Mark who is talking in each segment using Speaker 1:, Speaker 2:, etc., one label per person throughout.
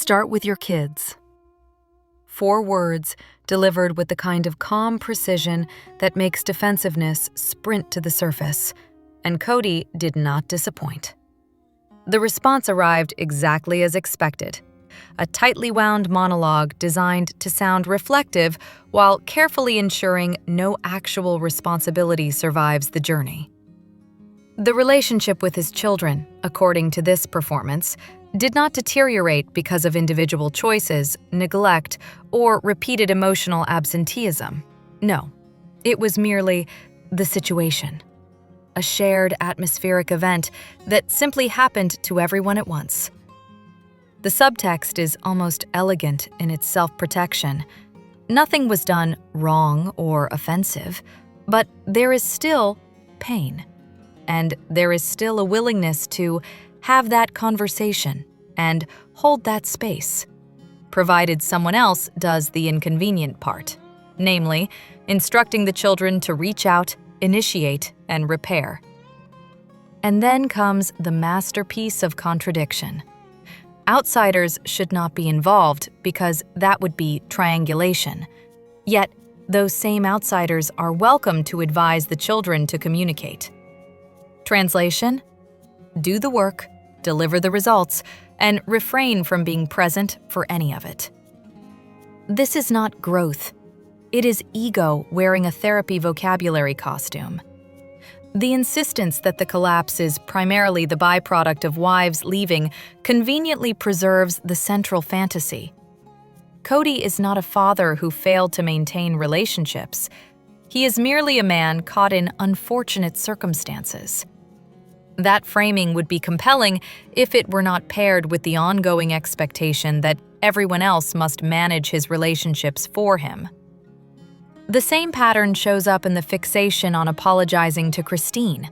Speaker 1: Start with your kids. 4 words delivered with the kind of calm precision that makes defensiveness sprint to the surface, and Kody did not disappoint. The response arrived exactly as expected, a tightly wound monologue designed to sound reflective while carefully ensuring no actual responsibility survives the journey. The relationship with his children, according to this performance, did not deteriorate because of individual choices, neglect, or repeated emotional absenteeism. No, it was merely the situation, a shared atmospheric event that simply happened to everyone at once. The subtext is almost elegant in its self-protection. Nothing was done wrong or offensive, but there is still pain, and there is still a willingness to have that conversation and hold that space, provided someone else does the inconvenient part, namely, instructing the children to reach out, initiate, and repair. And then comes the masterpiece of contradiction. Outsiders should not be involved because that would be triangulation. Yet, those same outsiders are welcome to advise the children to communicate. Translation: do the work, deliver the results, and refrain from being present for any of it. This is not growth. It is ego wearing a therapy vocabulary costume. The insistence that the collapse is primarily the byproduct of wives leaving conveniently preserves the central fantasy. Kody is not a father who failed to maintain relationships. He is merely a man caught in unfortunate circumstances. That framing would be compelling if it were not paired with the ongoing expectation that everyone else must manage his relationships for him. The same pattern shows up in the fixation on apologizing to Christine,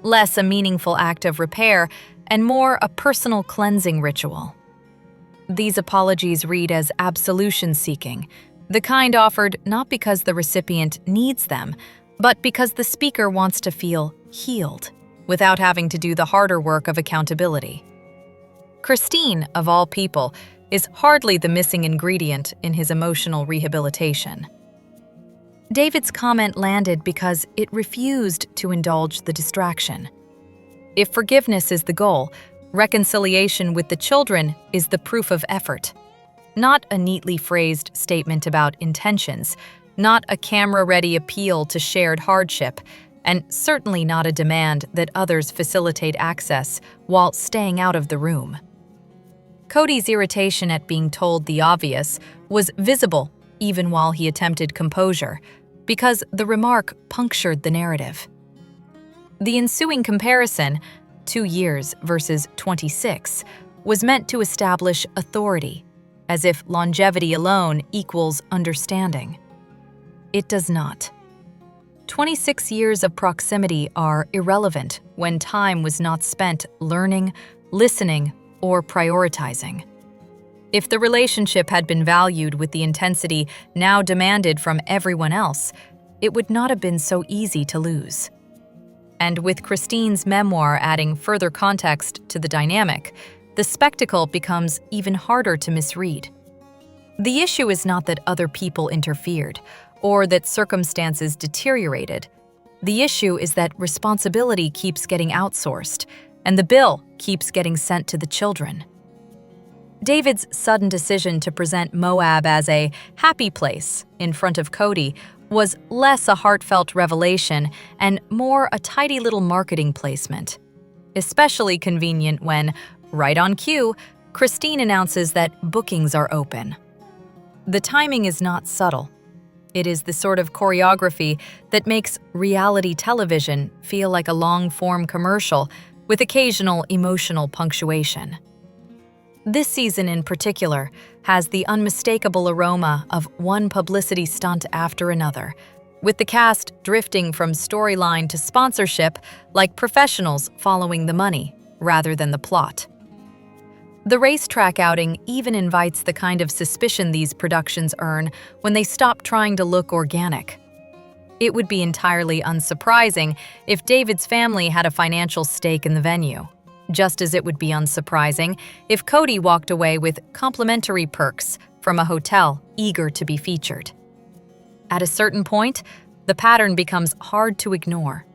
Speaker 1: less a meaningful act of repair and more a personal cleansing ritual. These apologies read as absolution-seeking, the kind offered not because the recipient needs them, but because the speaker wants to feel healed, without having to do the harder work of accountability. Christine, of all people, is hardly the missing ingredient in his emotional rehabilitation. David's comment landed because it refused to indulge the distraction. If forgiveness is the goal, reconciliation with the children is the proof of effort. Not a neatly phrased statement about intentions, not a camera-ready appeal to shared hardship, and certainly not a demand that others facilitate access while staying out of the room. Kody's irritation at being told the obvious was visible even while he attempted composure, because the remark punctured the narrative. The ensuing comparison, 2 years versus 26, was meant to establish authority, as if longevity alone equals understanding. It does not. 26 years of proximity are irrelevant when time was not spent learning, listening, or prioritizing. If the relationship had been valued with the intensity now demanded from everyone else, it would not have been so easy to lose. And with Christine's memoir adding further context to the dynamic, the spectacle becomes even harder to misread. The issue is not that other people interfered, or that circumstances deteriorated. The issue is that responsibility keeps getting outsourced, and the bill keeps getting sent to the children. David's sudden decision to present Moab as a happy place in front of Kody was less a heartfelt revelation and more a tidy little marketing placement. Especially convenient when, right on cue, Christine announces that bookings are open. The timing is not subtle. It is the sort of choreography that makes reality television feel like a long-form commercial with occasional emotional punctuation. This season in particular has the unmistakable aroma of one publicity stunt after another, with the cast drifting from storyline to sponsorship like professionals following the money rather than the plot. The racetrack outing even invites the kind of suspicion these productions earn when they stop trying to look organic. It would be entirely unsurprising if David's family had a financial stake in the venue. just as it would be unsurprising if Kody walked away with complimentary perks from a hotel eager to be featured. At a certain point, the pattern becomes hard to ignore.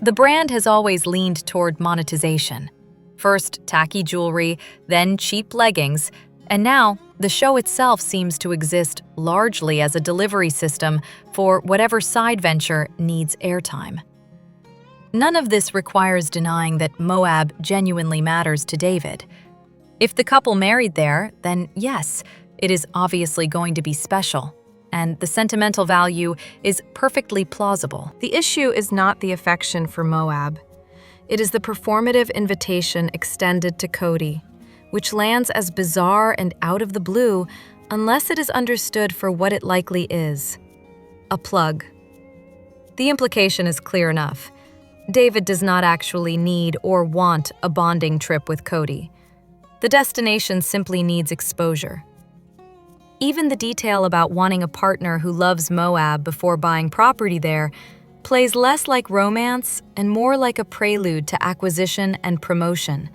Speaker 1: The brand has always leaned toward monetization. First tacky jewelry, then cheap leggings, and now the show itself seems to exist largely as a delivery system for whatever side venture needs airtime. None of this requires denying that Moab genuinely matters to David. If the couple married there, then yes, it is obviously going to be special, and the sentimental value is perfectly plausible.
Speaker 2: The issue is not the affection for Moab. It is the performative invitation extended to Kody, which lands as bizarre and out of the blue unless it is understood for what it likely is: a plug. The implication is clear enough. David does not actually need or want a bonding trip with Kody. The destination simply needs exposure. Even the detail about wanting a partner who loves Moab before buying property there plays less like romance and more like a prelude to acquisition and promotion,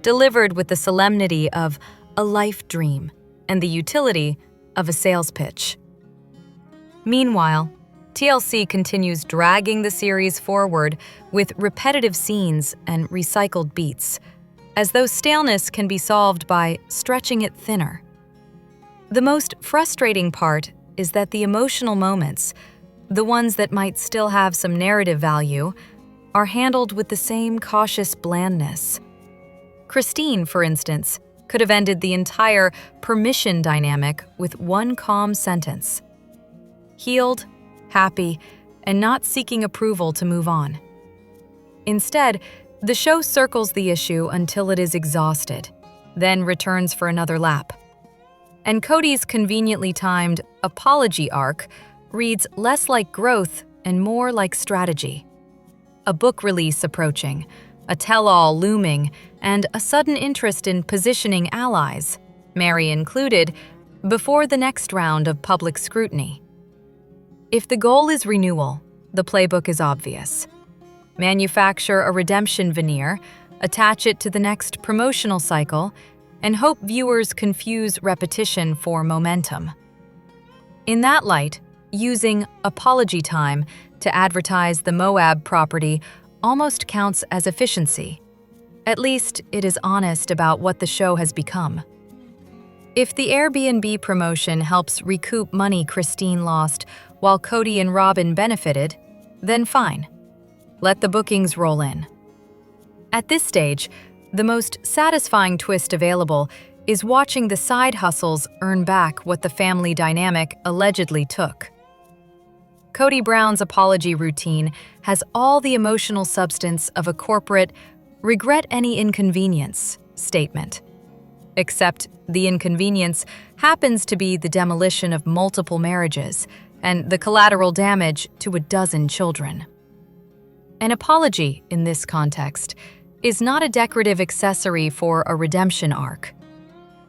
Speaker 2: delivered with the solemnity of a life dream and the utility of a sales pitch. Meanwhile, TLC continues dragging the series forward with repetitive scenes and recycled beats, as though staleness can be solved by stretching it thinner. The most frustrating part is that the emotional moments, the ones that might still have some narrative value, are handled with the same cautious blandness. Christine, for instance, could have ended the entire permission dynamic with one calm sentence: healed, happy, and not seeking approval to move on. Instead, the show circles the issue until it is exhausted, then returns for another lap. And Kody's conveniently timed apology arc reads less like growth and more like strategy. A book release approaching, a tell-all looming, and a sudden interest in positioning allies, Mary included, before the next round of public scrutiny. If the goal is renewal, the playbook is obvious. Manufacture a redemption veneer, attach it to the next promotional cycle, and hope viewers confuse repetition for momentum. In that light, using apology time to advertise the Moab property almost counts as efficiency. At least it is honest about what the show has become. If the Airbnb promotion helps recoup money Christine lost while Kody and Robin benefited, then fine. Let the bookings roll in. At this stage, the most satisfying twist available is watching the side hustles earn back what the family dynamic allegedly took. Kody Brown's apology routine has all the emotional substance of a corporate "regret any inconvenience" statement. Except the inconvenience happens to be the demolition of multiple marriages and the collateral damage to a dozen children. An apology, in this context, is not a decorative accessory for a redemption arc.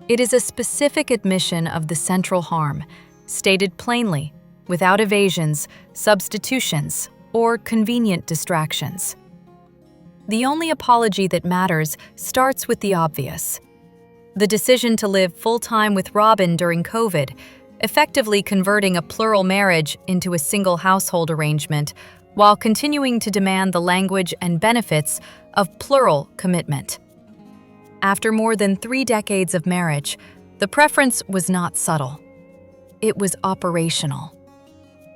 Speaker 2: It is a specific admission of the central harm, stated plainly, without evasions, substitutions, or convenient distractions. The only apology that matters starts with the obvious. The decision to live full-time with Robin during COVID, effectively converting a plural marriage into a single household arrangement while continuing to demand the language and benefits of plural commitment. After more than 3 decades of marriage, the preference was not subtle. It was operational.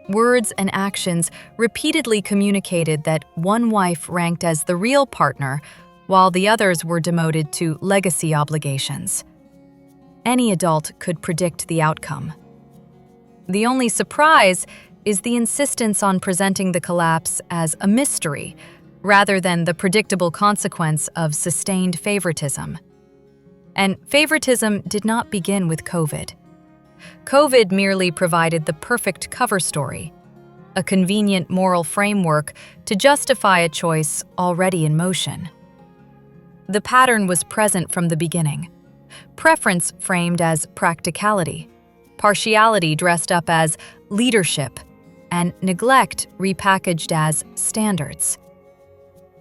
Speaker 2: Words and actions repeatedly communicated that one wife ranked as the real partner, while the others were demoted to legacy obligations. Any adult could predict the outcome. The only surprise is the insistence on presenting the collapse as a mystery, rather than the predictable consequence of sustained favoritism. And favoritism did not begin with COVID. COVID merely provided the perfect cover story, a convenient moral framework to justify a choice already in motion. The pattern was present from the beginning. Preference framed as practicality, partiality dressed up as leadership, and neglect repackaged as standards.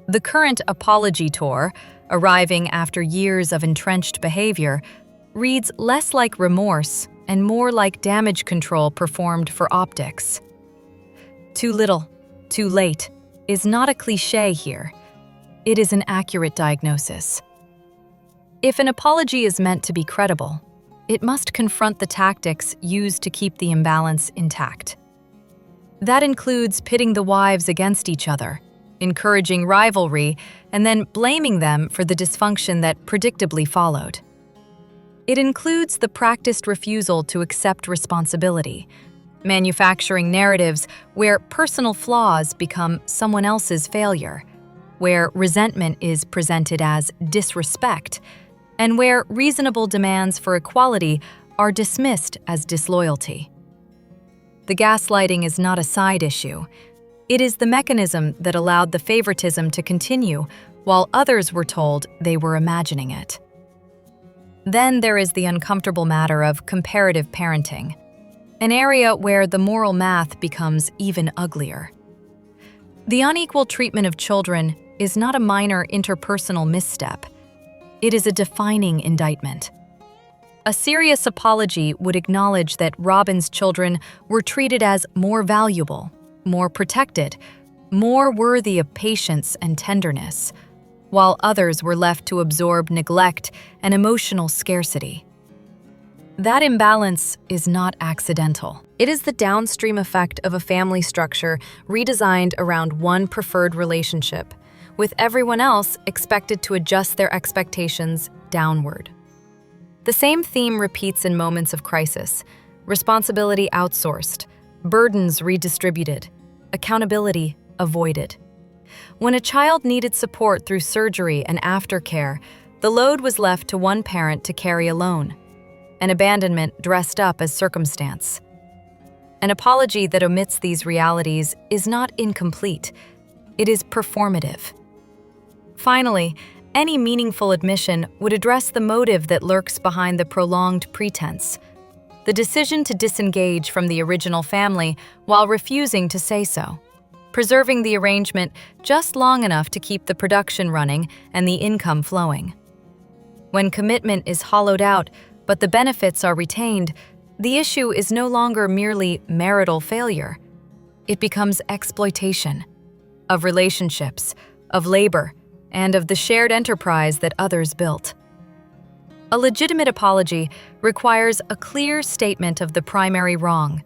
Speaker 2: The current apology tour, arriving after years of entrenched behavior, reads less like remorse and more like damage control performed for optics. Too little, too late is not a cliché here. It is an accurate diagnosis. If an apology is meant to be credible, it must confront the tactics used to keep the imbalance intact. That includes pitting the wives against each other, encouraging rivalry, and then blaming them for the dysfunction that predictably followed. It includes the practiced refusal to accept responsibility, manufacturing narratives where personal flaws become someone else's failure, where resentment is presented as disrespect, and where reasonable demands for equality are dismissed as disloyalty. The gaslighting is not a side issue. It is the mechanism that allowed the favoritism to continue while others were told they were imagining it. Then there is the uncomfortable matter of comparative parenting, an area where the moral math becomes even uglier. The unequal treatment of children is not a minor interpersonal misstep. It is a defining indictment. A serious apology would acknowledge that Robin's children were treated as more valuable, more protected, more worthy of patience and tenderness, while others were left to absorb neglect and emotional scarcity. That imbalance is not accidental. It is the downstream effect of a family structure redesigned around one preferred relationship, with everyone else expected to adjust their expectations downward. The same theme repeats in moments of crisis: responsibility outsourced, burdens redistributed, accountability avoided. When a child needed support through surgery and aftercare, the load was left to one parent to carry alone, an abandonment dressed up as circumstance. An apology that omits these realities is not incomplete, it is performative. Finally, any meaningful admission would address the motive that lurks behind the prolonged pretense, the decision to disengage from the original family while refusing to say so, preserving the arrangement just long enough to keep the production running and the income flowing. When commitment is hollowed out, but the benefits are retained, the issue is no longer merely marital failure. It becomes exploitation of relationships, of labor, and of the shared enterprise that others built. A legitimate apology requires a clear statement of the primary wrong,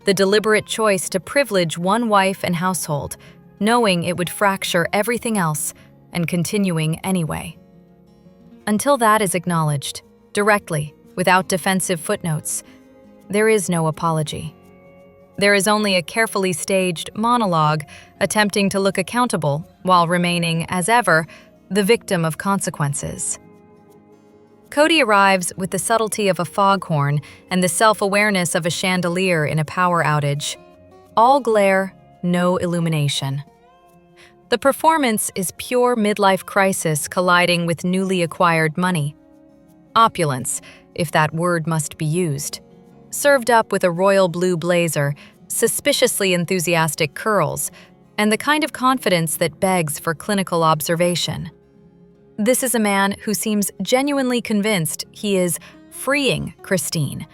Speaker 2: the deliberate choice to privilege one wife and household, knowing it would fracture everything else and continuing anyway. Until that is acknowledged, directly, without defensive footnotes, there is no apology. There is only a carefully staged monologue attempting to look accountable while remaining, as ever, the victim of consequences. Kody arrives with the subtlety of a foghorn and the self-awareness of a chandelier in a power outage. All glare, no illumination. The performance is pure midlife crisis colliding with newly acquired money. Opulence, if that word must be used. Served up with a royal blue blazer, suspiciously enthusiastic curls, and the kind of confidence that begs for clinical observation. This is a man who seems genuinely convinced he is freeing Christine,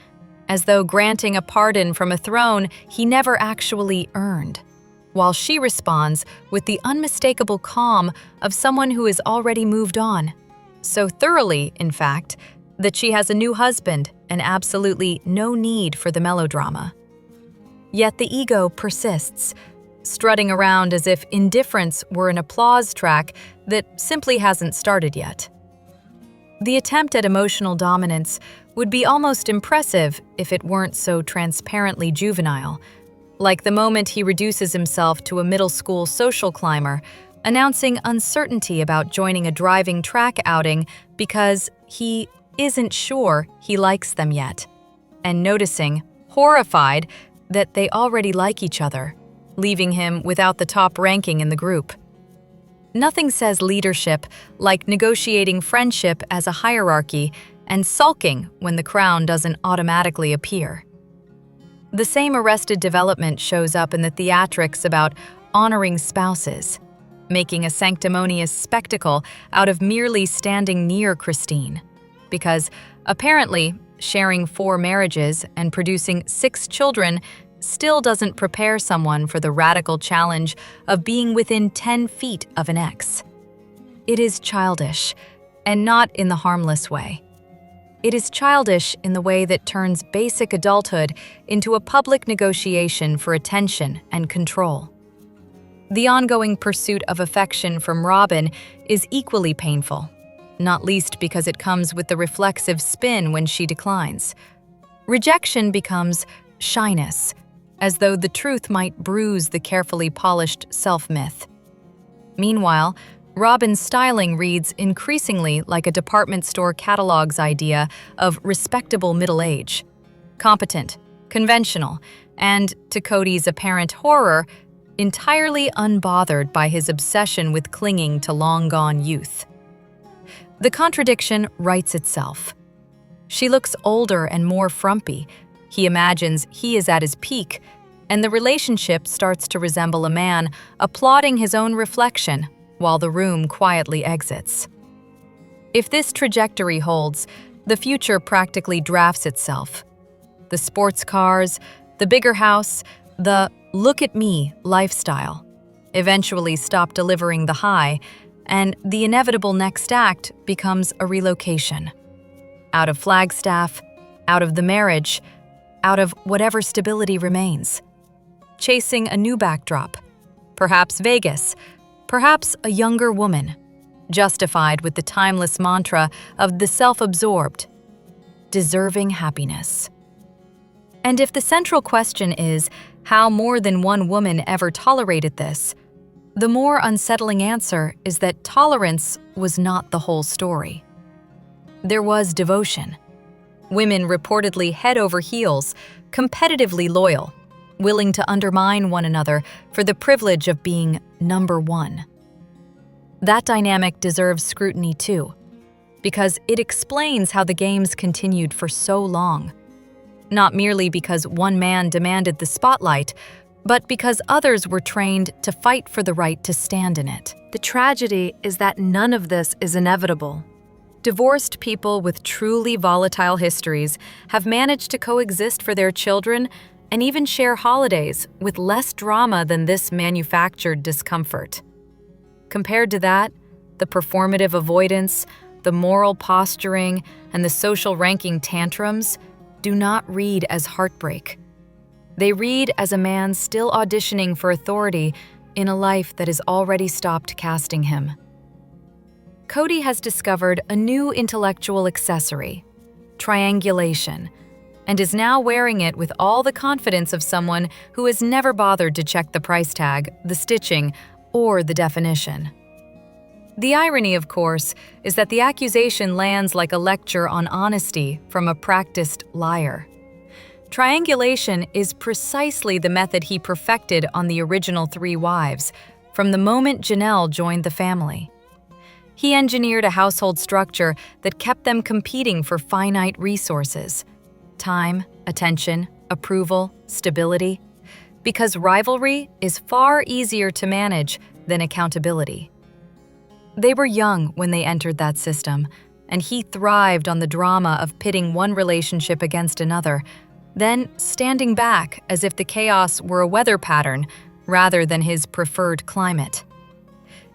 Speaker 2: as though granting a pardon from a throne he never actually earned, while she responds with the unmistakable calm of someone who has already moved on, so thoroughly, in fact, that she has a new husband and absolutely no need for the melodrama. Yet the ego persists, strutting around as if indifference were an applause track that simply hasn't started yet. The attempt at emotional dominance would be almost impressive if it weren't so transparently juvenile, like the moment he reduces himself to a middle school social climber, announcing uncertainty about joining a driving track outing because he isn't sure he likes them yet, and noticing, horrified, that they already like each other, leaving him without the top ranking in the group. Nothing says leadership like negotiating friendship as a hierarchy and sulking when the crown doesn't automatically appear. The same arrested development shows up in the theatrics about honoring spouses, making a sanctimonious spectacle out of merely standing near Christine. Because, apparently, sharing 4 marriages and producing 6 children still doesn't prepare someone for the radical challenge of being within 10 feet of an ex. It is childish, and not in the harmless way. It is childish in the way that turns basic adulthood into a public negotiation for attention and control. The ongoing pursuit of affection from Robin is equally painful, not least because it comes with the reflexive spin when she declines. Rejection becomes shyness, as though the truth might bruise the carefully polished self-myth. Meanwhile, Robin's styling reads increasingly like a department store catalog's idea of respectable middle age. Competent, conventional, and, to Kody's apparent horror, entirely unbothered by his obsession with clinging to long-gone youth. The contradiction writes itself. She looks older and more frumpy. He imagines he is at his peak, and the relationship starts to resemble a man applauding his own reflection while the room quietly exits. If this trajectory holds, the future practically drafts itself. The sports cars, the bigger house, the "look at me" lifestyle eventually stop delivering the high, and the inevitable next act becomes a relocation. Out of Flagstaff, out of the marriage, out of whatever stability remains. Chasing a new backdrop, perhaps Vegas, perhaps a younger woman, justified with the timeless mantra of the self-absorbed, deserving happiness. And if the central question is how more than one woman ever tolerated this, the more unsettling answer is that tolerance was not the whole story. There was devotion. Women reportedly head over heels, competitively loyal, willing to undermine one another for the privilege of being number one. That dynamic deserves scrutiny too, because it explains how the games continued for so long. Not merely because one man demanded the spotlight, but because others were trained to fight for the right to stand in it. The tragedy is that none of this is inevitable. Divorced people with truly volatile histories have managed to coexist for their children and even share holidays with less drama than this manufactured discomfort. Compared to that, the performative avoidance, the moral posturing, and the social ranking tantrums do not read as heartbreak. They read as a man still auditioning for authority in a life that has already stopped casting him. Kody has discovered a new intellectual accessory, triangulation, and is now wearing it with all the confidence of someone who has never bothered to check the price tag, the stitching, or the definition. The irony, of course, is that the accusation lands like a lecture on honesty from a practiced liar. Triangulation is precisely the method he perfected on the original 3 wives, from the moment Janelle joined the family. He engineered a household structure that kept them competing for finite resources: time, attention, approval, stability, because rivalry is far easier to manage than accountability. They were young when they entered that system, and he thrived on the drama of pitting one relationship against another, then standing back as if the chaos were a weather pattern rather than his preferred climate.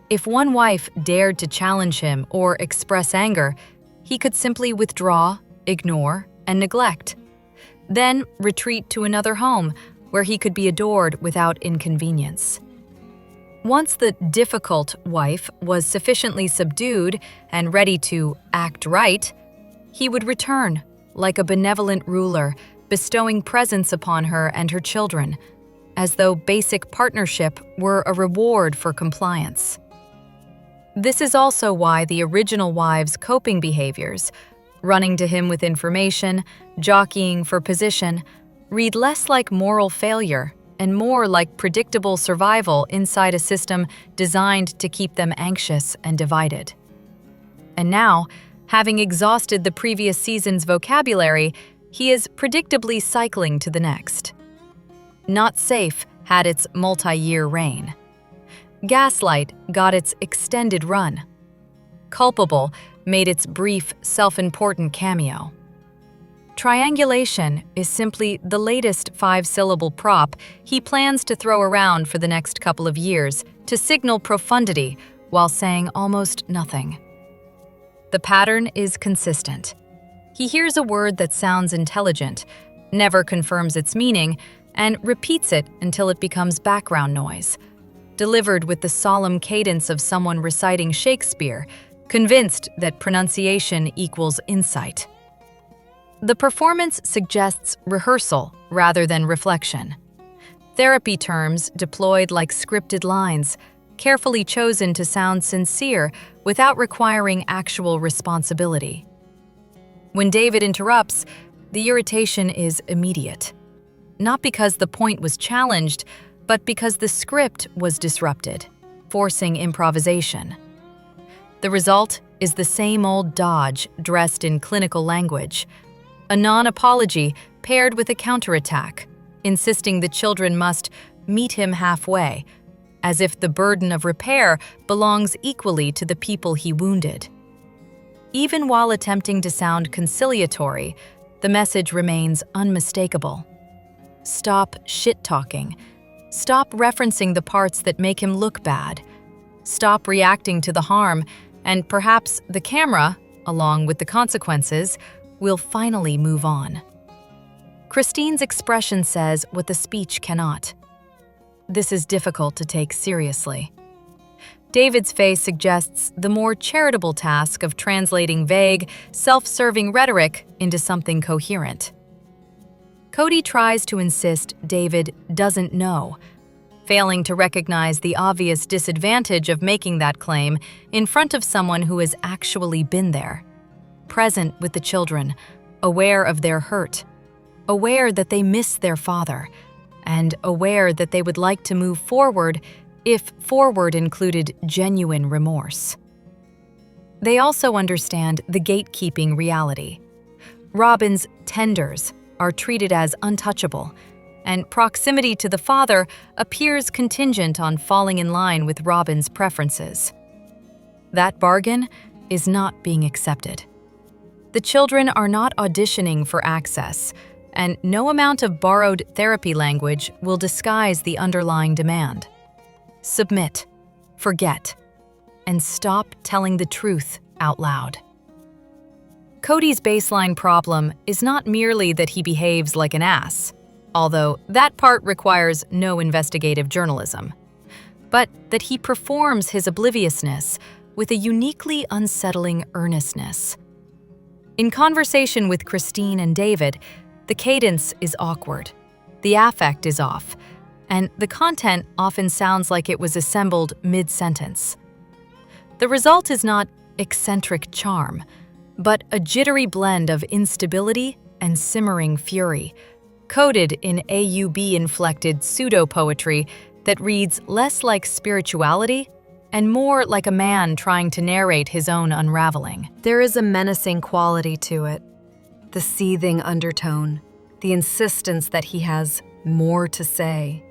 Speaker 2: If one wife dared to challenge him or express anger, he could simply withdraw, ignore, and neglect. Then retreat to another home where he could be adored without inconvenience. Once the difficult wife was sufficiently subdued and ready to act right, he would return, like a benevolent ruler, bestowing presents upon her and her children, as though basic partnership were a reward for compliance. This is also why the original wives' coping behaviors, running to him with information, jockeying for position, read less like moral failure and more like predictable survival inside a system designed to keep them anxious and divided. And now, having exhausted the previous season's vocabulary, he is predictably cycling to the next. Not Safe had its multi-year reign. Gaslight got its extended run. Culpable made its brief, self-important cameo. Triangulation is simply the latest 5-syllable prop he plans to throw around for the next couple of years to signal profundity while saying almost nothing. The pattern is consistent. He hears a word that sounds intelligent, never confirms its meaning, and repeats it until it becomes background noise, delivered with the solemn cadence of someone reciting Shakespeare, convinced that pronunciation equals insight. The performance suggests rehearsal rather than reflection. Therapy terms deployed like scripted lines, carefully chosen to sound sincere without requiring actual responsibility. When David interrupts, the irritation is immediate. Not because the point was challenged, but because the script was disrupted, forcing improvisation. The result is the same old dodge dressed in clinical language, a non-apology paired with a counterattack, insisting the children must meet him halfway, as if the burden of repair belongs equally to the people he wounded. Even while attempting to sound conciliatory, the message remains unmistakable. Stop shit-talking. Stop referencing the parts that make him look bad. Stop reacting to the harm, and perhaps the camera, along with the consequences, will finally move on. Christine's expression says what the speech cannot. This is difficult to take seriously. David's face suggests the more charitable task of translating vague, self-serving rhetoric into something coherent. Kody tries to insist David doesn't know, failing to recognize the obvious disadvantage of making that claim in front of someone who has actually been there, present with the children, aware of their hurt, aware that they miss their father, and aware that they would like to move forward if forward included genuine remorse. They also understand the gatekeeping reality. Robin's tenders are treated as untouchable, and proximity to the father appears contingent on falling in line with Robin's preferences. That bargain is not being accepted. The children are not auditioning for access, and no amount of borrowed therapy language will disguise the underlying demand. Submit, forget, and stop telling the truth out loud. Kody's baseline problem is not merely that he behaves like an ass, although that part requires no investigative journalism, but that he performs his obliviousness with a uniquely unsettling earnestness. In conversation with Christine and David, the cadence is awkward, the affect is off, and the content often sounds like it was assembled mid-sentence. The result is not eccentric charm, but a jittery blend of instability and simmering fury, coded in AUB-inflected pseudo-poetry that reads less like spirituality and more like a man trying to narrate his own unraveling.
Speaker 1: There is a menacing quality to it, the seething undertone, the insistence that he has more to say,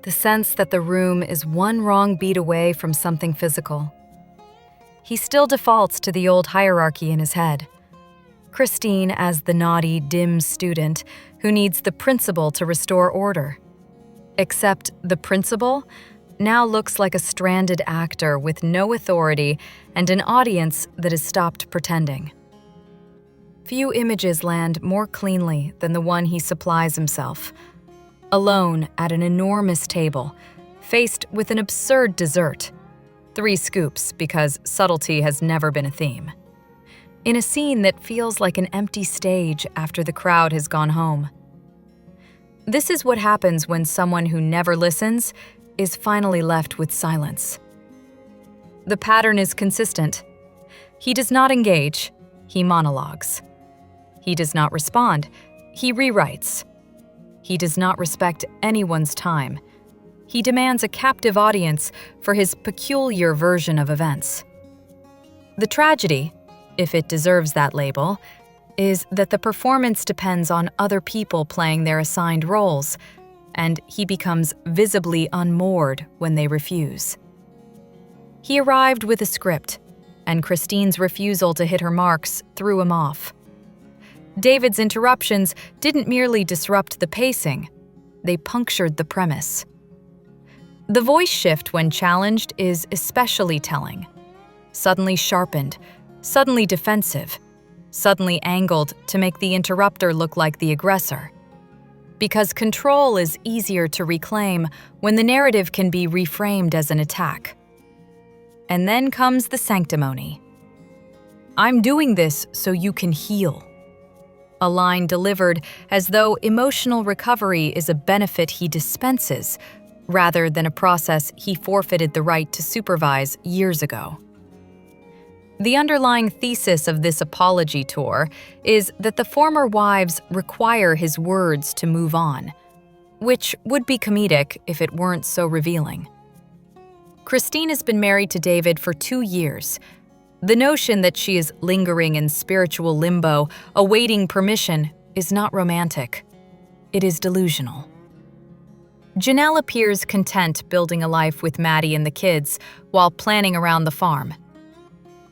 Speaker 1: the sense that the room is one wrong beat away from something physical. He still defaults to the old hierarchy in his head. Christine as the naughty, dim student who needs the principal to restore order. Except the principal now looks like a stranded actor with no authority and an audience that has stopped pretending. Few images land more cleanly than the one he supplies himself. Alone at an enormous table, faced with an absurd dessert. 3 scoops because subtlety has never been a theme. In a scene that feels like an empty stage after the crowd has gone home. This is what happens when someone who never listens is finally left with silence. The pattern is consistent. He does not engage, he monologues. He does not respond, he rewrites. He does not respect anyone's time. He demands a captive audience for his peculiar version of events. The tragedy, if it deserves that label, is that the performance depends on other people playing their assigned roles, and he becomes visibly unmoored when they refuse. He arrived with a script, and Christine's refusal to hit her marks threw him off. David's interruptions didn't merely disrupt the pacing, they punctured the premise. The voice shift when challenged is especially telling. Suddenly sharpened, suddenly defensive, suddenly angled to make the interrupter look like the aggressor. Because control is easier to reclaim when the narrative can be reframed as an attack. And then comes the sanctimony. "I'm doing this so you can heal." A line delivered as though emotional recovery is a benefit he dispenses, rather than a process he forfeited the right to supervise years ago. The underlying thesis of this apology tour is that the former wives require his words to move on, which would be comedic if it weren't so revealing. Christine has been married to David for 2 years. The notion that she is lingering in spiritual limbo, awaiting permission, is not romantic. It is delusional. Janelle appears content building a life with Maddie and the kids while planning around the farm.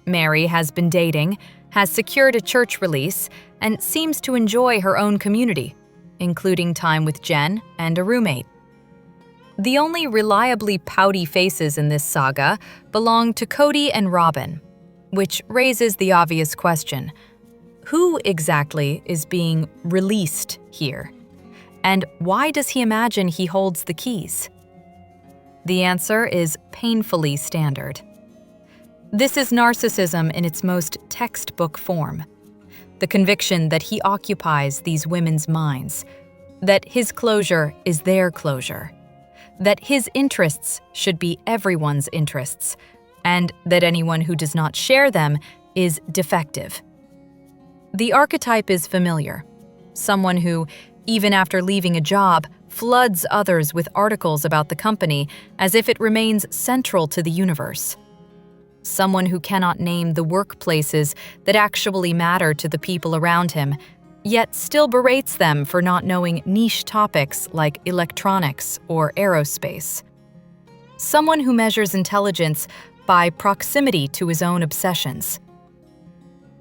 Speaker 1: Mary has been dating, has secured a church release, and seems to enjoy her own community, including time with Jen and a roommate. The only reliably pouty faces in this saga belong to Kody and Robin, which raises the obvious question: who exactly is being released here? And why does he imagine he holds the keys? The answer is painfully standard. This is narcissism in its most textbook form. The conviction that he occupies these women's minds, that his closure is their closure, that his interests should be everyone's interests, and that anyone who does not share them is defective. The archetype is familiar. Someone who, even after leaving a job, floods others with articles about the company as if it remains central to the universe. Someone who cannot name the workplaces that actually matter to the people around him, yet still berates them for not knowing niche topics like electronics or aerospace. Someone who measures intelligence by proximity to his own obsessions.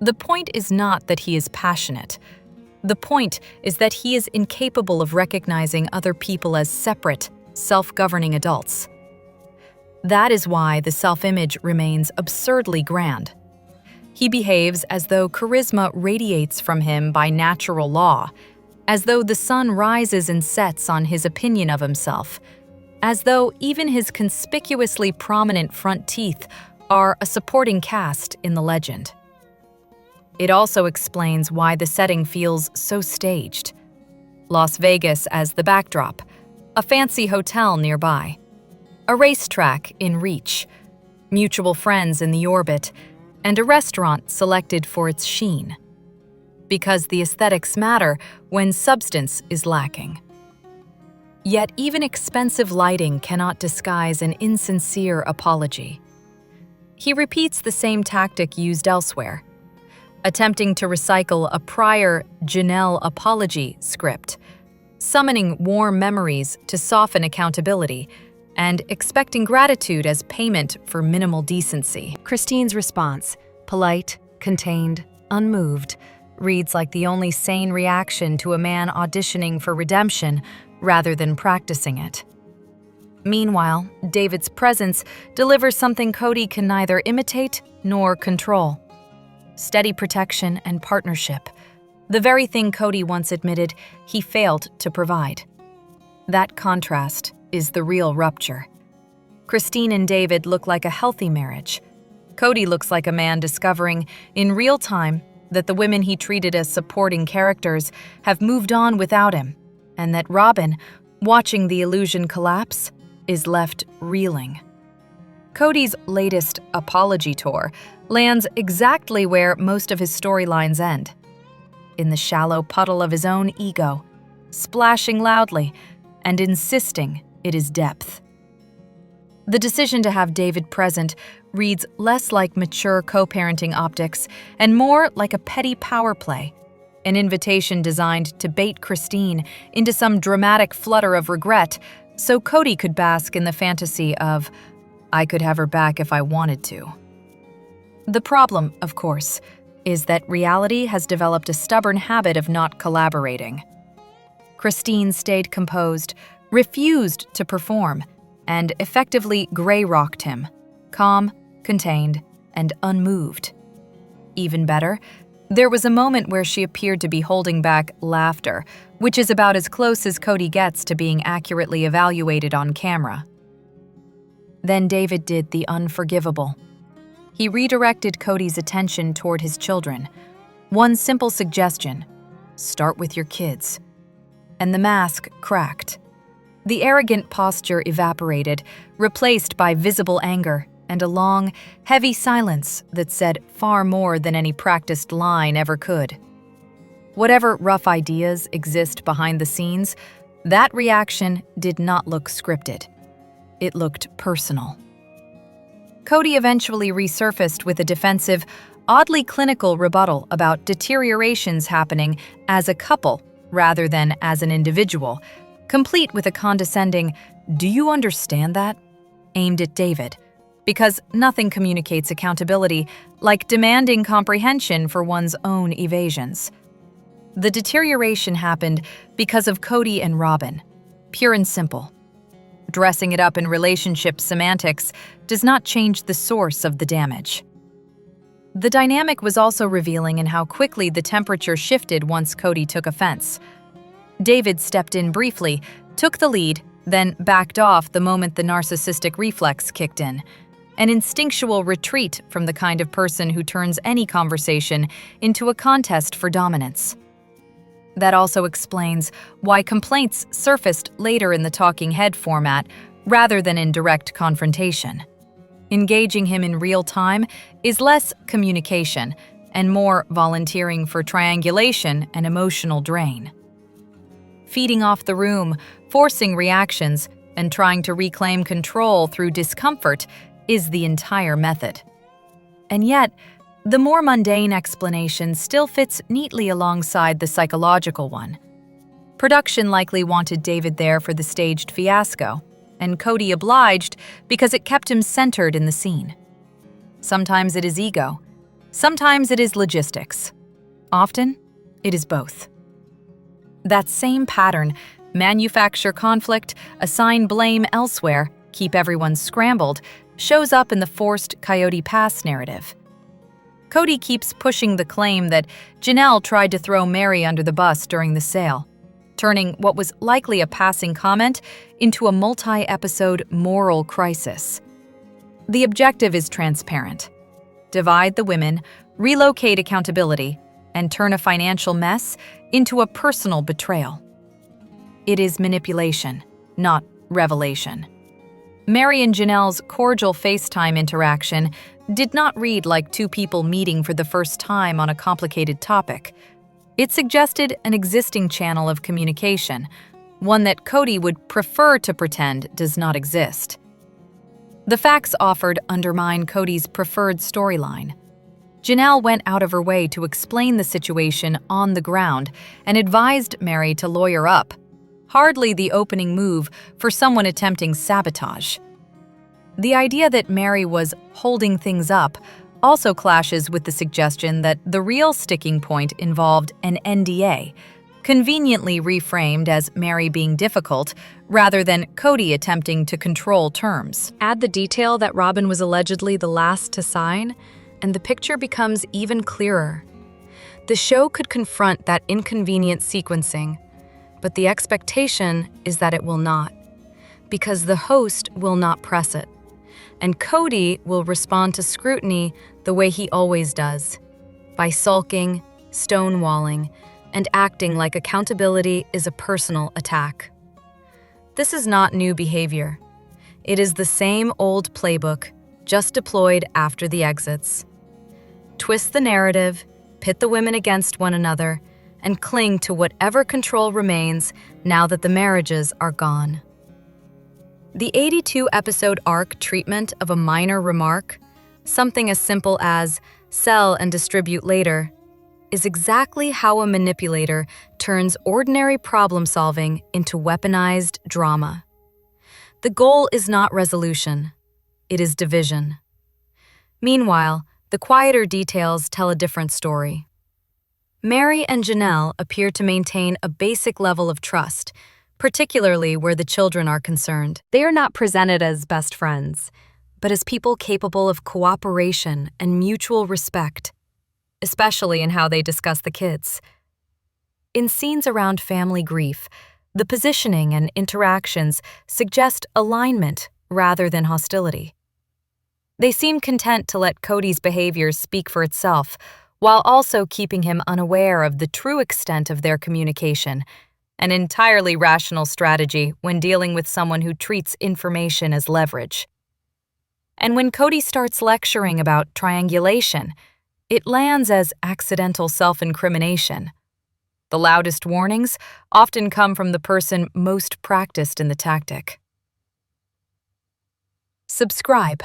Speaker 1: The point is not that he is passionate. The point is that he is incapable of recognizing other people as separate, self-governing adults. That is why the self-image remains absurdly grand. He behaves as though charisma radiates from him by natural law, as though the sun rises and sets on his opinion of himself, as though even his conspicuously prominent front teeth are a supporting cast in the legend. It also explains why the setting feels so staged. Las Vegas as the backdrop, a fancy hotel nearby, a racetrack in reach, mutual friends in the orbit, and a restaurant selected for its sheen. Because the aesthetics matter when substance is lacking. Yet even expensive lighting cannot disguise an insincere apology. He repeats the same tactic used elsewhere, attempting to recycle a prior Janelle apology script, summoning warm memories to soften accountability, and expecting gratitude as payment for minimal decency. Christine's response, polite, contained, unmoved, reads like the only sane reaction to a man auditioning for redemption rather than practicing it. Meanwhile, David's presence delivers something Kody can neither imitate nor control. Steady protection and partnership, the very thing Kody once admitted he failed to provide. That contrast is the real rupture. Christine and David look like a healthy marriage. Kody looks like a man discovering, in real time, that the women he treated as supporting characters have moved on without him, and that Robin, watching the illusion collapse, is left reeling. Kody's latest apology tour lands exactly where most of his storylines end, in the shallow puddle of his own ego, splashing loudly and insisting it is depth. The decision to have David present reads less like mature co-parenting optics and more like a petty power play, an invitation designed to bait Christine into some dramatic flutter of regret so Kody could bask in the fantasy of, I could have her back if I wanted to. The problem, of course, is that reality has developed a stubborn habit of not collaborating. Christine stayed composed, refused to perform, and effectively gray-rocked him, calm, contained, and unmoved. Even better, there was a moment where she appeared to be holding back laughter, which is about as close as Kody gets to being accurately evaluated on camera. Then David did the unforgivable. He redirected Kody's attention toward his children. One simple suggestion: start with your kids. And the mask cracked. The arrogant posture evaporated, replaced by visible anger and a long, heavy silence that said far more than any practiced line ever could. Whatever rough ideas exist behind the scenes, that reaction did not look scripted. It looked personal. Kody eventually resurfaced with a defensive, oddly clinical rebuttal about deteriorations happening as a couple rather than as an individual, complete with a condescending, "Do you understand that?" aimed at David, because nothing communicates accountability like demanding comprehension for one's own evasions. The deterioration happened because of Kody and Robin, pure and simple. Dressing it up in relationship semantics does not change the source of the damage. The dynamic was also revealing in how quickly the temperature shifted once Kody took offense. David stepped in briefly, took the lead, then backed off the moment the narcissistic reflex kicked in, an instinctual retreat from the kind of person who turns any conversation into a contest for dominance. That also explains why complaints surfaced later in the talking head format rather than in direct confrontation. Engaging him in real time is less communication and more volunteering for triangulation and emotional drain. Feeding off the room, forcing reactions, and trying to reclaim control through discomfort is the entire method. And yet, the more mundane explanation still fits neatly alongside the psychological one. Production likely wanted David there for the staged fiasco, and Kody obliged because it kept him centered in the scene. Sometimes it is ego. Sometimes it is logistics. Often, it is both. That same pattern, manufacture conflict, assign blame elsewhere, keep everyone scrambled, shows up in the forced Coyote Pass narrative. Kody keeps pushing the claim that Janelle tried to throw Mary under the bus during the sale, turning what was likely a passing comment into a multi-episode moral crisis. The objective is transparent: divide the women, relocate accountability, and turn a financial mess into a personal betrayal. It is manipulation, not revelation. Mary and Janelle's cordial FaceTime interaction did not read like two people meeting for the first time on a complicated topic. It suggested an existing channel of communication, one that Kody would prefer to pretend does not exist. The facts offered undermine Kody's preferred storyline. Janelle went out of her way to explain the situation on the ground and advised Mary to lawyer up, hardly the opening move for someone attempting sabotage. The idea that Mary was holding things up also clashes with the suggestion that the real sticking point involved an NDA, conveniently reframed as Mary being difficult rather than Kody attempting to control terms.
Speaker 2: Add the detail that Robin was allegedly the last to sign, and the picture becomes even clearer. The show could confront that inconvenient sequencing, but the expectation is that it will not, because the host will not press it, and Kody will respond to scrutiny the way he always does, by sulking, stonewalling, and acting like accountability is a personal attack. This is not new behavior. It is the same old playbook, just deployed after the exits. Twist the narrative, pit the women against one another, and cling to whatever control remains now that the marriages are gone. The 82-episode arc treatment of a minor remark, something as simple as sell and distribute later, is exactly how a manipulator turns ordinary problem-solving into weaponized drama. The goal is not resolution. it is division. Meanwhile, the quieter details tell a different story. Mary and Janelle appear to maintain a basic level of trust, particularly where the children are concerned. They are not presented as best friends, but as people capable of cooperation and mutual respect, especially in how they discuss the kids. In scenes around family grief, the positioning and interactions suggest alignment rather than hostility. They seem content to let Kody's behavior speak for itself, while also keeping him unaware of the true extent of their communication, an entirely rational strategy when dealing with someone who treats information as leverage. And when Kody starts lecturing about triangulation, it lands as accidental self-incrimination. The loudest warnings often come from the person most practiced in the tactic. Subscribe.